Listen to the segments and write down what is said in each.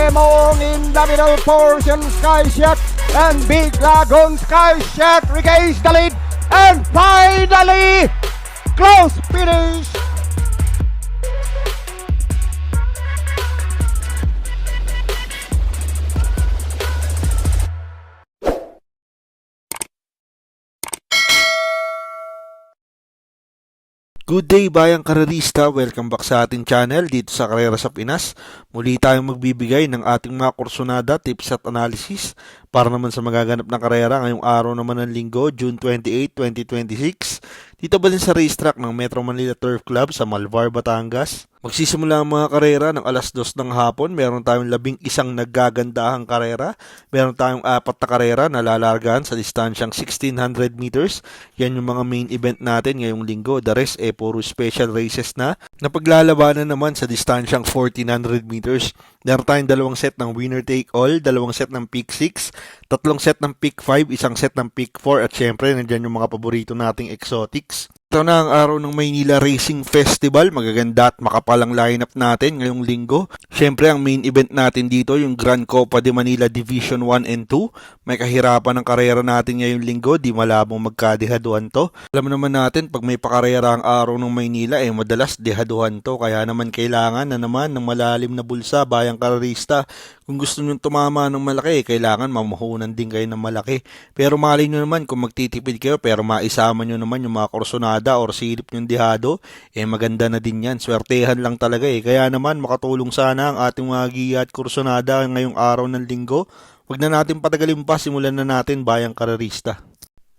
Lemon in the middle portion, Sky Shack and Big Lagoon. Sky Shack regains the lead and finally close finish. Good day bayang karerista, welcome back sa ating channel dito sa Karera sa Pinas. Muli tayong magbibigay ng ating mga kursunada, tips at analysis para naman sa magaganap na karera ngayong araw naman ng linggo, June 28, 2026. Dito ba din sa racetrack ng Metro Manila Turf Club sa Malvar, Batangas. Magsisimula ang mga karera ng alas 2 ng hapon. Meron tayong 11 naggagandahang karera. Meron tayong 4 na karera na lalargahan sa distansyang 1600 meters. Yan yung mga main event natin ngayong linggo. The rest puro special races na. Napaglalabanan naman sa distansyang 1400 meters. Meron tayong 2 set ng winner take all, 2 set ng pick 6, 3 set ng pick 5, 1 set ng pick 4 at syempre nandyan yung mga paborito nating exotics. Ito na ang araw ng Maynila Racing Festival. Magaganda at makapalang lineup natin ngayong linggo. Siyempre ang main event natin dito yung Grand Copa de Manila Division 1 and 2. May kahirapan ng karera natin ngayong linggo. Di malabong magkadehaduhan to. Alam naman natin pag may pakarera ang araw ng Maynila madalas dehaduhan to. Kaya naman kailangan na naman ng malalim na bulsa bayang karerista. Kung gusto nyo tumama ng malaki, kailangan mamahunan din kayo ng malaki. Pero malay nyo naman kung magtitipid kayo pero maisama nyo naman yung mga kursonada or silip yung dihado, maganda na din yan. Swertehan lang talaga Kaya naman makatulong sana ang ating mga giya at kursonada ngayong araw ng linggo. Huwag na natin patagalin pa, simulan na natin bayang karerista.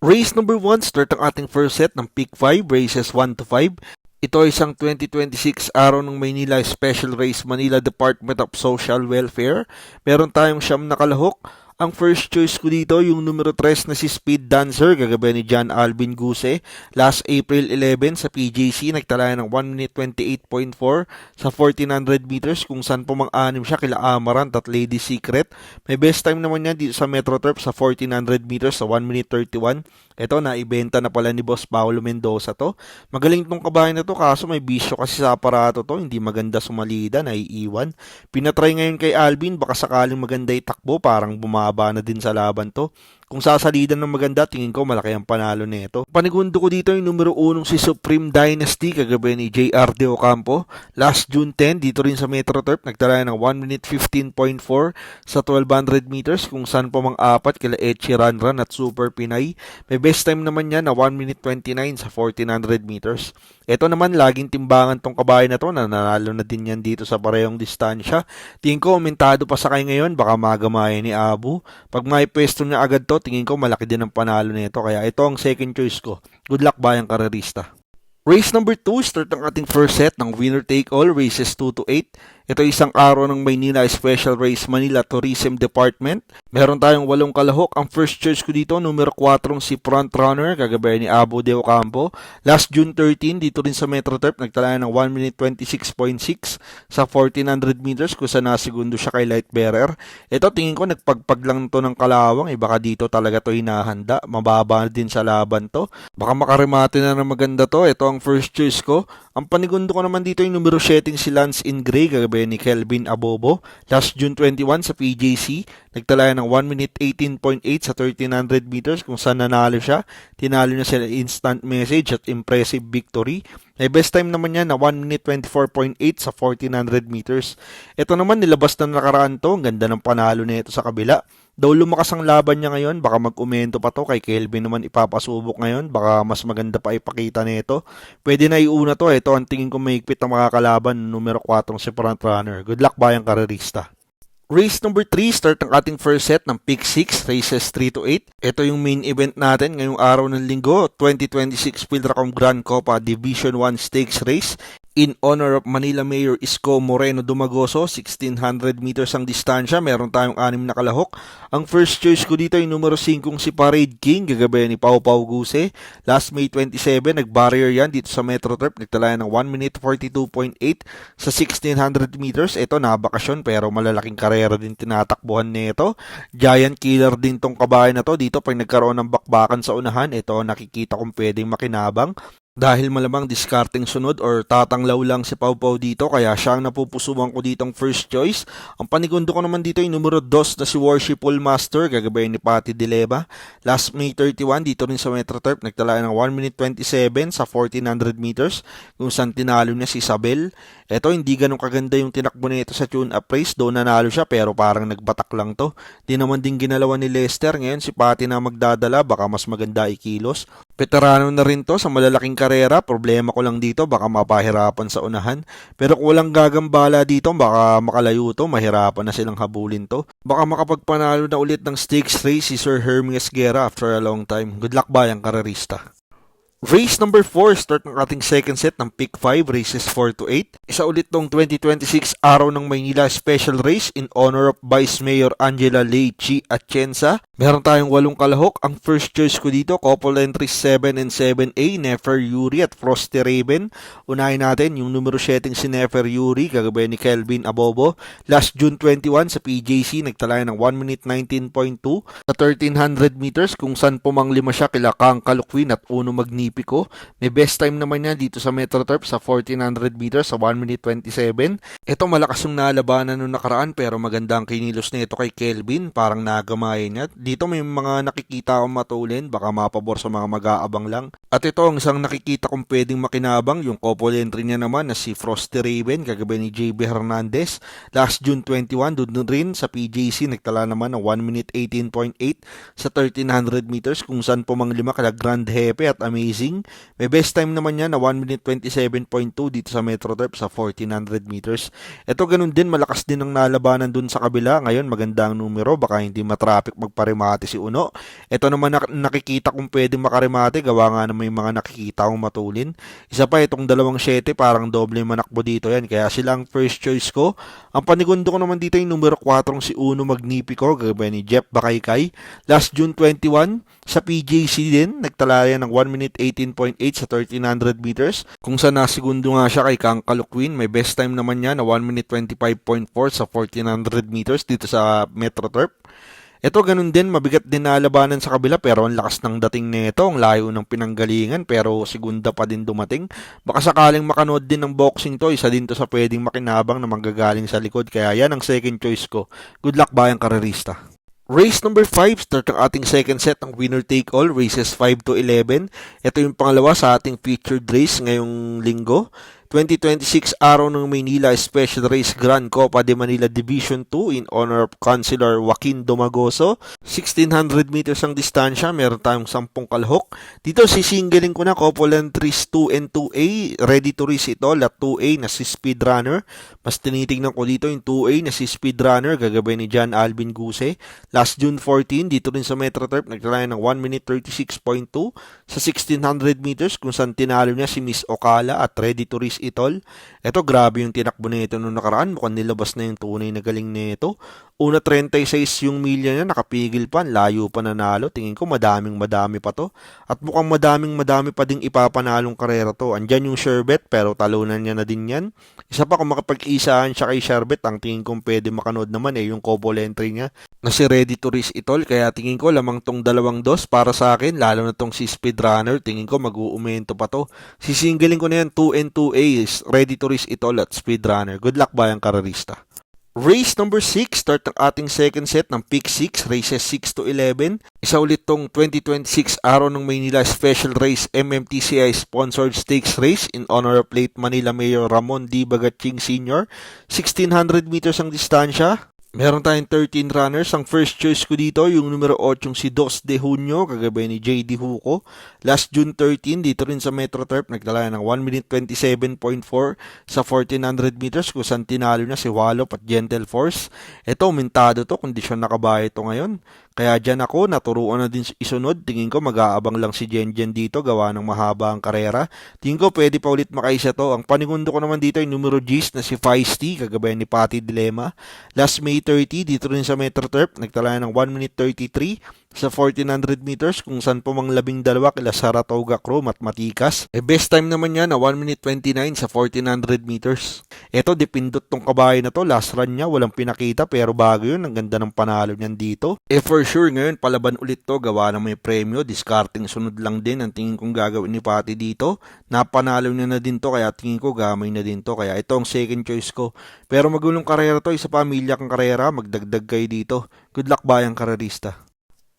Race number 1, start ang ating first set ng pick 5, races 1 to 5. Ito ay isang 2026 araw ng Maynila Special Race Manila Department of Social Welfare. Meron tayong 9 na kalahok. Ang first choice ko dito, yung numero 3 na si Speed Dancer, gagabi ni John Alvin Guse. Last April 11 sa PJC, nagtala ng 1 minute 28.4 sa 1400 meters kung saan pumang-anim siya kila Amarant at Lady Secret. May best time naman niya dito sa Metro Turf sa 1400 meters sa 1 minute 31. Ito, naibenta na pala ni Boss Paulo Mendoza to. Magaling tong kabahay na to kaso may bisyo kasi sa aparato to. Hindi maganda sumalida, naiiwan. Pinatry ngayon kay Alvin, baka sakaling maganda itakbo, parang bumaba na din sa laban to. Kung sasalidan ng maganda, tingin ko malaki ang panalo nito. Panigundo ko dito yung numero 1 si Supreme Dynasty, kagabi ni JR De Ocampo. Last June 10, dito rin sa Metro Turf, nagtala ng 1 minute 15.4 sa 1200 meters kung saan pumang-apat kila Echi Ranran at Super Pinay. May best time naman niya na 1 minute 29 sa 1400 meters. Ito naman, laging timbangan tong kabahay na to, nanalo na din yan dito sa parehong distansya. Tingin ko, umentado pa sa kay ngayon, baka magamaya ni Abu. Pag may pwesto niya agad to, tingin ko malaki din ang panalo nito. Kaya ito ang second choice ko. Good luck bayang karerista. Race number 2, start ang ating first set ng winner take all, races 2 to 8. Ito isang araw ng Maynila Special Race Manila Tourism Department. Meron tayong 8 kalahok. Ang first choice ko dito, numero 4 si Front Runner, kagabi ni Abu De Ocampo. Last June 13, dito rin sa Metro Turf, nagtala ng 1 minute 26.6 sa 1400 meters kung saan nasigundo siya kay Light Bearer. Ito, tingin ko nagpagpag lang to ng kalawang. Baka dito talaga to hinahanda. Mababa din sa laban to. Baka makarimate na ng maganda to. Ito ang first choice ko. Ang panigundo ko naman dito yung numero 7 si Lance in Gray, kagabi ni Kelvin Abobo. Last June 21 sa PJC, nagtala ng 1 minute 18.8 sa 1300 meters kung saan nanalo siya. Tinalo niya sila instant message at impressive victory. May best time naman niya na 1 minute 24.8 sa 1400 meters. Ito naman, nilabas na nakaraan to. Ang ganda ng panalo nito sa kabila. Daw lumakas ang laban niya ngayon, baka mag-umento pa to. Kay Kelvin naman ipapasubok ngayon, baka mas maganda pa ipakita nito. Pwede na iuna to. Ito ang tingin ko mahigpit ang makakalaban, numero 4 si Front Runner. Good luck bayang karerista. Race number 3, start ang ating first set ng pick 6, races 3 to 8. Ito yung main event natin ngayong araw ng linggo, 2026 Pilracom Grand Copa Division 1 Stakes Race. In honor of Manila Mayor Isko Moreno Dumagoso, 1600 meters ang distansya. Meron tayong 6 na kalahok. Ang first choice ko dito ay numero 5 si Parade King, gagabi ni Pau Pau Guse. Last May 27, nag-barrier yan dito sa Metro Turf. Nagtala ng 1 minute 42.8 sa 1600 meters. Ito, nabakasyon pero malalaking karera din tinatakbuhan nito. Giant killer din tong kabahay na to. Dito pag nagkaroon ng bakbakan sa unahan, ito nakikita kong pwedeng makinabang. Dahil malamang discarding sunod or tatanglaw lang si Pau Pau dito, kaya siya ang napupusuan ko ditong first choice. Ang panigundo ko naman dito ay numero 2 na si Worshipful Master, gagabayan ni Patty Dileva. Last May 31, dito rin sa Metro Turf, nagtala ng 1 minute 27 sa 1400 meters, kung saan tinalo niya si Isabel. Eto, hindi ganun kaganda yung tinakbo nito sa tune-up race, doon nanalo siya pero parang nagbatak lang to. Di naman din ginalawan ni Lester, ngayon si Patty na magdadala, baka mas maganda ikilos. Veterano na rin to sa malalaking karera, problema ko lang dito, baka mapahirapan sa unahan. Pero kung walang gagambala dito, baka makalayo to, mahirapan na silang habulin to. Baka makapagpanalo na ulit ng stakes race si Sir Hermes Guerra after a long time. Good luck bayang karerista. Race number 4, start ng ating second set ng Pick 5, races 4 to 8. Isa ulit tong 2026 Araw ng Maynila Special Race in honor of Vice Mayor Angela Lechi Atienza. Meron tayong 8 kalahok. Ang first choice ko dito, couple entries 7 and 7A, Nefer Yuri at Frosty Raven. Unahin natin yung numero 7 si Nefer Yuri, kagabi ni Kelvin Abobo. Last June 21 sa PJC, nagtala ng 1 minute 19.2 sa 1300 meters, kung saan pumanglima siya kila Kang Kalukwin at Uno Magnifico. May best time naman niya dito sa Metro Turf sa 1400 meters sa 1 minute 27. Ito malakas yung nalabanan nung nakaraan pero maganda ang kinilos nito kay Kelvin, parang nagamayan niya. Dito may mga nakikita akong matulin, baka mapabor sa mga mag-aabang lang. At ito ang isang nakikita kong pwedeng makinabang, yung couple entry niya naman na si Frosty Raven, kagabi ni JB Hernandez. Last June 21, doon rin sa PJC, nagtala naman ng 1 minute 18.8 sa 1300 meters, kung saan pumanglima kala Grand Hepe at Amazing. May best time naman niya na 1 minute 27.2 dito sa Metro Turf sa 1400 meters. Ito ganun din, malakas din ang nalabanan dun sa kabila. Ngayon maganda ang numero, baka hindi matraffic magparimate si Uno. Ito naman nakikita kung pwedeng makarimate, gawa nga na may mga nakikita akong matulin. Isa pa itong 2-7, parang doble manakbo dito yan, kaya sila ang first choice ko. Ang panigundo ko naman dito yung numero 4 si Uno Magnifico, gagawin ni Jeff Bakaykay. Last June 21 sa PJC din, nagtala yan ng 1 minute 18.8 sa 1300 meters, kung saan nasigundo nga siya kay Kang Kalukwin. May best time naman niya na 1 minute 25.4 sa 1400 meters dito sa Metro Turf. Ito ganun din, mabigat din na labanan sa kabila pero ang lakas ng dating nito, ang layo ng pinanggalingan pero segunda pa din dumating. Baka sakaling makanood din ng boxing to, isa din to sa pwedeng makinabang na manggagaling sa likod, kaya yan ang second choice ko. Good luck bayang karerista. Race number 5, start ang ating second set ng winner take all, races 5 to 11. Ito yung pangalawa sa ating featured race ngayong linggo. 2026 Araw ng Maynila Special Race Grand Copa de Manila Division 2 in honor of Councilor Joaquin Domagoso. 1600 meters ang distansya, meron tayong 10 kalahok. Dito sisingilin ko na couple entries 2 and 2A, ready to race ito, at 2A na si Speedrunner. Mas tinitingnan ko dito yung 2A na si Speedrunner, gagabay ni John Alvin Guse. Last June 14, dito rin sa Metro Turf, nagtala ng 1 minute 36.2 sa 1600 meters, kung saan tinalo niya si Miss Ocala at ready to race Itol. Ito grabe yung tinakbo nito nung nakaraan, mukhang nilabas na yung tunay na galing nito. Una 36 yung milya niya, nakapigil pa, layo pa nanalo. Tingin ko madami pa to. At mukhang madami pa ding ipapanalong karera to. Andyan yung Sherbet pero talunan niya na din yan. Isa pa, kung makapag-isahan siya kay Sherbet, ang tingin kong pwede makanood naman yung couple entry niya na si Ready to Race Itol. Kaya tingin ko lamang tong 2-2 para sa akin, lalo na tong si Speedrunner. Tingin ko mag-uumento pa to. Sisingilin ko na yan 2 and 2A is Ready to Race Itol at Speedrunner. Good luck bayang karerista. Race number 6, start ng ating second set ng Pick 6, races 6 to 11. Isa ulit tong 2026 Araw ng Maynila Special Race MMTCI Sponsored Stakes Race in honor of late Manila Mayor Ramon D. Bagaching Sr. 1600 meters ang distansya. Meron tayong 13 runners. Ang first choice ko dito, yung numero 8, si Dos de Junio, kagabay ni JD Huco. Last June 13, dito rin sa Metro Turf, nagdala ng 1 minute 27.4 sa 1400 meters, kung saan tinalo niya si Wallop at Gentle Force. Ito, mintado to, kondisyon nakabahay ito ngayon. Kaya dyan ako, naturuan na din isunod. Tingin ko mag-aabang lang si Jenjen dito, gawa ng mahaba ang karera. Tingin ko pwede pa ulit makaisa to. Ang panigundo ko naman dito yung numero G's na si Feisty, kagabay ni Patty Dilema. Last May 30, dito rin sa Metro Turf, nagtala ng 1 minute 33 sa 1400 meters kung saan po mang 12 kila Saratoga Crew Matmatikas. Best time naman niya na 1 minute 29 sa 1400 meters. Ito, dipindot tong kabayo na to. Last run niya, walang pinakita pero bago yun. Ang ganda ng panalo niyan dito. For sure ngayon, palaban ulit to. Gawa na may premyo. Discarding sunod lang din ang tingin kong gagawin ni Patty dito. Napanalo niya na din to kaya tingin ko gamay na din to. Kaya ito ang second choice ko. Pero magulong karera to. Isa pamilya kang karera. Magdagdag kayo dito. Good luck bayang karerista.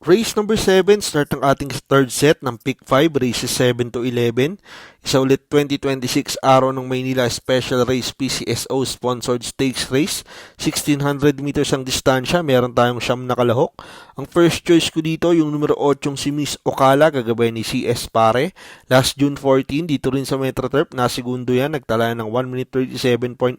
Race number 7, start ng ating third set ng Pick 5, races 7 to 11. Isa ulit 2026 araw ng Maynila Special Race PCSO Sponsored Stakes Race. 1600 meters ang distansya, meron tayong siyam na kalahok. Ang first choice ko dito, yung numero 8 si Miss Ocala, gagabay ni CS Pare. Last June 14, dito rin sa Metro Turf, nasigundo yan, nagtala ng 1 minute 37.8.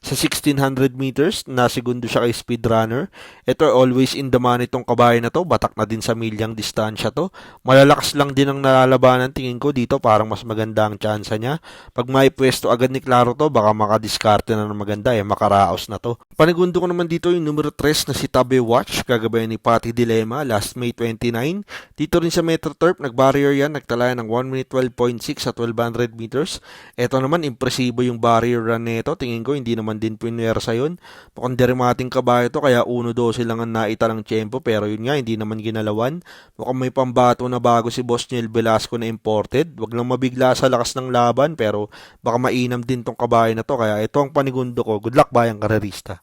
Sa 1600 meters, nasigundo siya kay Speedrunner. Ito, always in the money tong kabayo na to, batak na din sa milyang distansya to. Malalakas lang din ang nalalabanan tingin ko dito, parang mas maganda ang tsansa niya. Pag may pwesto agad ni Claro to, baka makadiskarte na ng maganda makaraos na to. Panigundo ko naman dito yung numero 3 na si Tabe Watch, gagabay ni Patty Dilema, last May 29. Dito rin sa Metro Turf, nag-barrier yan, nagtala ng 1 minute 12.6 sa 1200 meters. Ito naman, impresibo yung barrier run nito, tingin ko hindi naman din pinuwersa yun. Mukhang derimating kabayo to, kaya 1-12 lang ang naita ng tiyempo, pero yun nga, hindi naman ginalawan. Mukhang may pambato na bago si Boss Niel Velasco na imported. Wag lang mabigla sa lakas ng laban, pero baka mainam din tong kabayo na to, kaya ito ang panigundo ko. Good luck bayang karerista.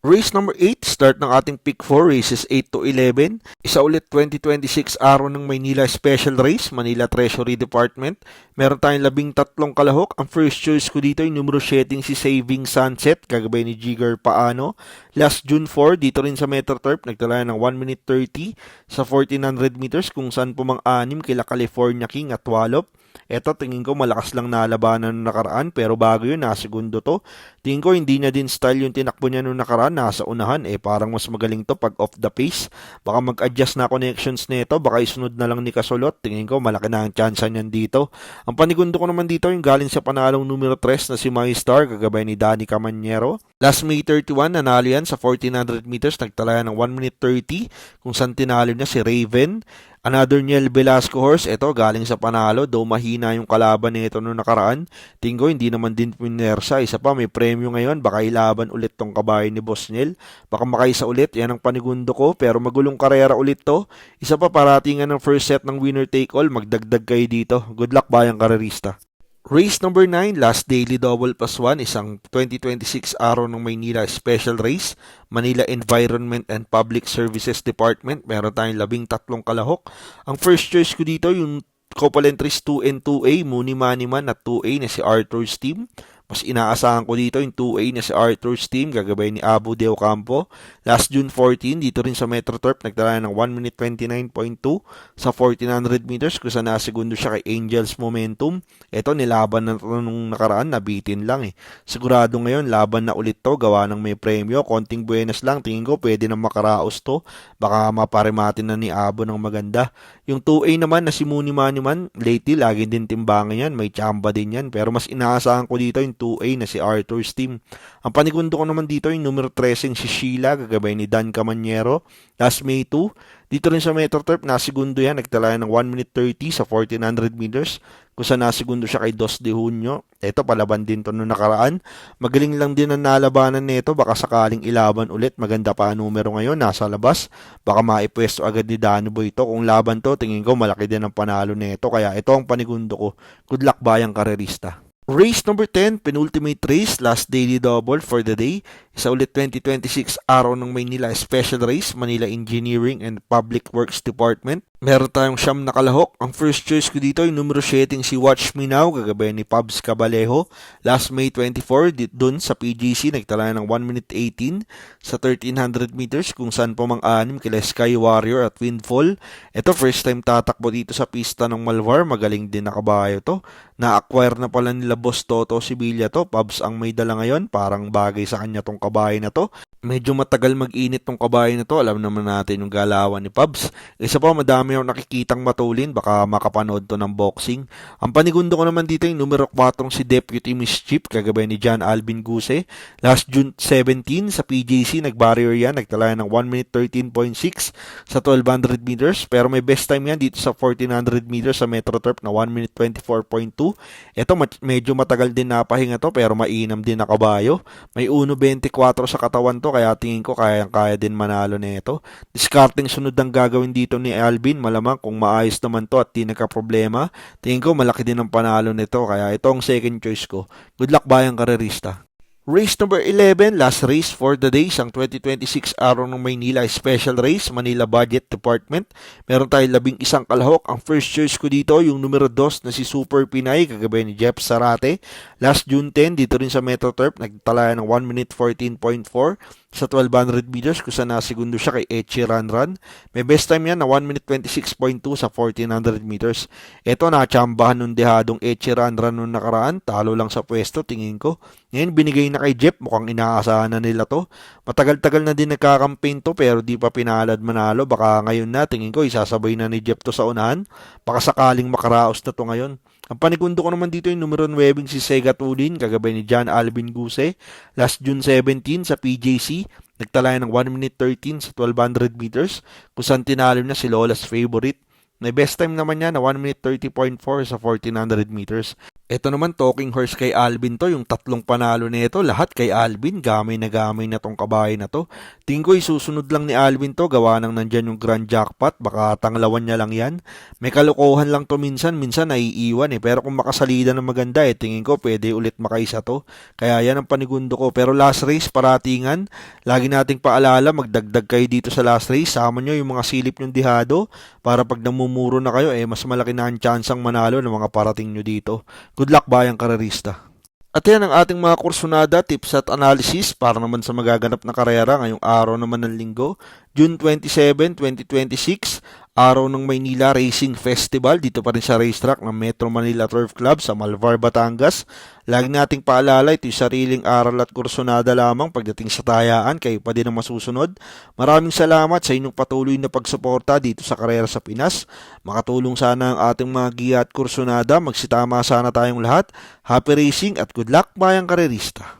Race number 8, start ng ating Pick 4, races 8 to 11. Isa ulit 2026 araw ng Maynila Special Race, Manila Treasury Department. Meron tayong 13 kalahok. Ang first choice ko dito yung numero 7 si Saving Sunset, gagabay ni Jigger Paano. Last June 4, dito rin sa Metro Turf, nagtala ng 1 minute 30 sa 1400 meters kung saan pumang-anim kila California King at Wallop. Eto, tingin ko malakas lang nalabanan nung nakaraan, pero bago yun, segundo to. Tingin ko hindi niya din style yung tinakbo niya nung nakaraan, nasa unahan, parang mas magaling to pag off the pace. Baka mag-adjust na connections nito, baka isunod na lang ni Kasulot. Tingin ko malaki na ang chance niyan dito. Ang panigundo ko naman dito, yung galing sa panalong numero 3 na si My Star, gagabay ni Danny Camanyero. Last May 31, nanalo yan sa 1400 meters, nagtala ng 1 minute 30, kung saan tinalo niya si Raven. Another Niel Velasco horse, ito galing sa panalo, though mahina yung kalaban nito noong nakaraan. Tingko hindi naman din pinersa, isa pa may premyo ngayon, baka ilaban ulit tong kabayo ni Boss Niel. Baka makaisa ulit, yan ang panigundo ko, pero magulong karera ulit to. Isa pa paratingan ng first set ng winner take all, magdagdag kayo dito. Good luck bayang karerista. Race number 9, last daily double plus 1, isang 2026 araw ng Maynila Special Race, Manila Environment and Public Services Department. Meron tayong 13 kalahok. Ang first choice ko dito, yung couple entries 2 and 2A, Muni Maniman at 2A na si Arthur's Team. Mas inaasahan ko dito yung 2A na si Arthur's Team, gagabay ni Abu De Ocampo. Last June 14, dito rin sa Metro Turf, nagtala ng 1 minute 29.2 sa 1400 meters kung saan nasigundo siya kay Angels Momentum. Ito, nilaban na nung nakaraan, nabitin lang Sigurado ngayon, laban na ulit to, gawa ng may premyo. Konting buenas lang, tingin ko pwede na makaraos to. Baka maparimatin na ni Abu ng maganda. Yung 2A naman na si Muni Manuman, lately, lagi din timbangan yan. May chamba din yan. Pero mas inaasahan ko dito yung 2A na si Arthur's Team. Ang panigundo ko naman dito yung numero 13 si Sheila, gagabay ni Dan Camanyero. Last May 2, dito rin sa Metro Turf, nasigundo yan. Nagtala ng 1 minute 30 sa 1400 meters. Kung saan nasigundo siya kay Dos de Junio. Ito, palaban din to noong nakaraan. Magaling lang din ang nalabanan nito. Baka sakaling ilaban ulit. Maganda pa ang numero ngayon. Nasa labas. Baka maipwesto agad ni Dano Boy ito. Kung laban to, tingin ko malaki din ang panalo nito. Kaya ito ang panigundo ko. Good luck bayang karerista. Race number 10, penultimate race, last daily double for the day. Isa ulit 2026 araw ng Maynila Special Race, Manila Engineering and Public Works Department. Meron tayong siyam na kalahok. Ang first choice ko dito yung numero 7 si Watch Me Now, gagabay ni Pabs Cabalejo. Last May 24, dun sa PGC, nagtala ng 1 minute 18 sa 1300 meters kung saan pumang-anim kila Sky Warrior at Windfall. Ito, first time tatakbo dito sa pista ng Malvar. Magaling din na kabayo to. Na-acquire na pala nila Boss Toto Sibilia to. Pabs ang may dala ngayon. Parang bagay sa kanya tong kabayo na to. Medyo matagal mag-init tong kabayo na to. Alam naman natin yung galawan ni Pubs. Isa pa, madami akong nakikitang matulin. Baka makapanood to ng boxing. Ang panigundo ko naman dito yung numero 4 si Deputy Mischief, kagabay ni John Alvin Guse. Last June 17 sa PJC, nag-barrier yan. Nagtala ng 1 minute 13.6 sa 1200 meters. Pero may best time yan dito sa 1400 meters sa Metro Turf na 1 minute 24.2. Ito, medyo matagal din napahinga to pero mainam din na kabayo. May 1.24 sa katawan to, kaya tingin ko kaya din manalo nito. Discarding sunod ang gagawin dito ni Alvin, malamang kung maayos naman to at di nagka-problema, tingin ko malaki din ang panalo nito, kaya ito ang second choice ko. Good luck bayang karerista. Race number 11, last race for the day, ang 2026 Araw ng Maynila Special Race, Manila Budget Department. Meron tayong 11 kalahok. Ang first choice ko dito, yung numero 2 na si Super Pinay, kagabay ni Jeff Sarate. Last June 10, dito rin sa Metro Turf, nagtalaya ng 1 minute 14.4 sa 1200 meters, kung saan nasigundo siya kay Echi Ranran. May best time yan na 1 minute 26.2 sa 1400 meters. Ito, natsambahan nung dehadong Echi Ranran nung nakaraan, talo lang sa pwesto, tingin ko. Ngayon, binigay na kay Jeff, mukhang inaasahan na nila to. Matagal-tagal na din nagkakampaign to, pero di pa pinalad manalo. Baka ngayon na, tingin ko, isasabay na ni Jeff to sa unahan. Baka sakaling makaraos na to ngayon. Ang panigundo ko naman dito yung numero 9 si Sega Tulin, kagabay ni John Alvin Guse. Last June 17 sa PJC, nagtalaya ng 1 minute 13 sa 1200 meters, kung saan tinalo na si Lola's favorite. May best time naman niya na 1 minute 30.4 sa 1400 meters. Ito naman, talking horse kay Alvin to, yung tatlong panalo nito, lahat kay Alvin, gamay na tong kabayo na to. Tingin ko isusunod lang ni Alvin to, gawa nang nandyan yung grand jackpot, baka tanglawan niya lang yan. May kalokohan lang to minsan naiiwan pero kung makasalida ng maganda tingin ko pwede ulit makaisa to. Kaya yan ang panigundo ko. Pero last race, paratingan, lagi nating paalala, magdagdag kayo dito sa last race, sama nyo yung mga silip yung dihado, para pag namumuro na kayo, mas malaki na ang tsansang manalo ng mga parating nyo dito. Good luck bayang karerista. At yan ang ating mga kursunada, tips at analysis para naman sa magaganap na karera ngayong araw naman ng linggo, June 27, 2026, araw ng Maynila Racing Festival, dito pa rin sa racetrack ng Metro Manila Turf Club sa Malvar, Batangas. Lagi nating paalala, ito yung sariling aral at kursunada lamang. Pagdating sa tayaan, kayo pa din ang masusunod. Maraming salamat sa inyong patuloy na pagsuporta dito sa Karera sa Pinas. Makatulong sana ang ating mga giya at kursunada. Magsitama sana tayong lahat. Happy racing at good luck bayang karerista.